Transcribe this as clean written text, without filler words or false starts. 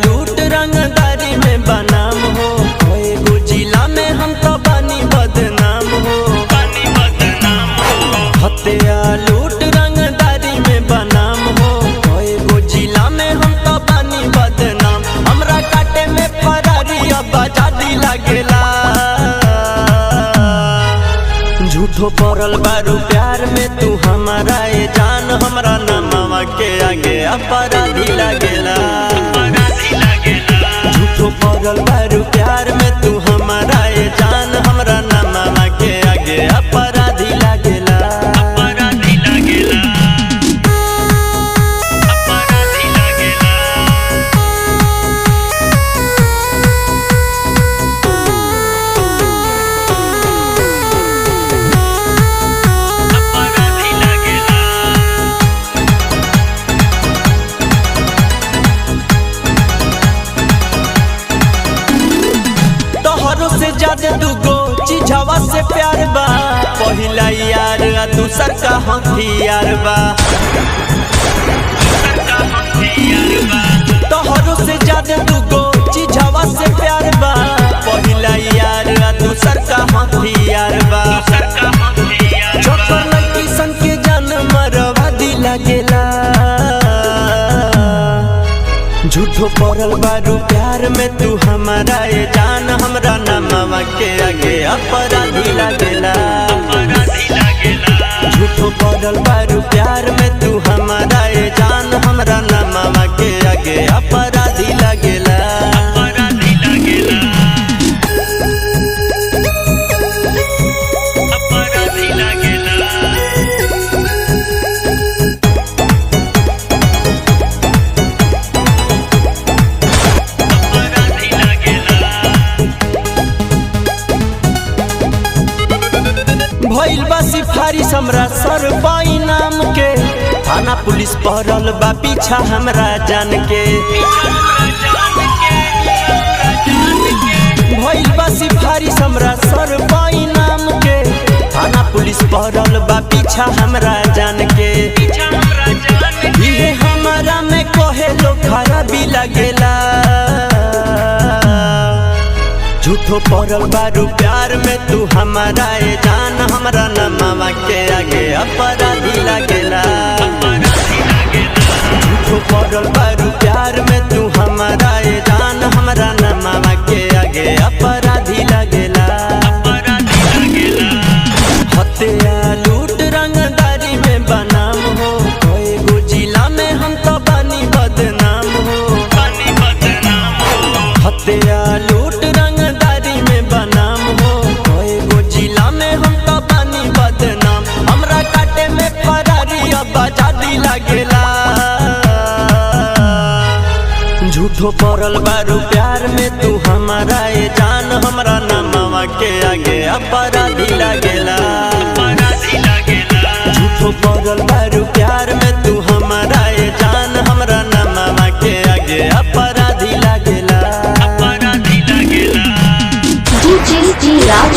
लूट रंगदारी में बनाम हो, एगो जिला में हम तो बानी बदनाम हो। हत्या लूट रंगदारी में बनाम हो, एगो जिला में हम तो बानी बदनाम। हमरा काटे में फरारी अब आजादी लागेला। झूठो पड़ल बारू प्यार में तू हमारा ए जान, हमरा नामवा के आगे अपराधी लागेला। झूठो पड़ल बारू प्यार में तू हमारा ए जान, हमरा नामवा के आगे अपराधी लागेला। से ज्यादा दूगो चीजवा से प्यार बा, पहिला यार आ दूसर का हथियार बा। तोहरो से ज्यादा दूगो चीजवा से प्यार बा, पहिला यार आ दूसर का हथियार बा। छोकर लड़की सन के जान मरवादी लागेला। झूठो पड़ल बारू प्यार में तू हमारा ए जान, हमरा नामवा के आगे अपराधी लागेला। झूठो पड़ल बारू प्यार में तू हमारा ए जान, हमरा नामवा के आगे अपराधी लागेला। भइल बा सिफारिश हमरा सर पाई नाम के, थाना पुलिस पहरल बा पीछा हमरा जान के। भइल बा सिफारिश हमरा सर पाई नाम के, थाना पुलिस पहरल बा पीछा हमरा जान के। ये हमारा में कहे लो खराबी लागेला। झूठो पड़ल बारू प्यार में तू हमारा ए जान, हमरा नामवा के आगे अपराधी लागेला। झूठो पड़ल बारू प्यार में तू हमारा ए जान, हमरा नामवा के आगे अपराधी लागेला। हत्या लूट रंगदारी में बनाम हो, एगो जिला में हम तो बानी बदनाम हो। हत्या लूट रंगदारी में बनाम हो, एगो जिला में हम तो बानी बदनाम। हमरा काटे में फरारी अब आजादी लागेला। झूठो पड़ल बारू प्यार में तू हमारा ए जान, हमरा नामवा के आगे अपराधी लागेला। झूठो पड़ल बारू प्यार में तू हमारा ए जान, हमरा नामवा के आगे अपराधी लागेला। DJ Raj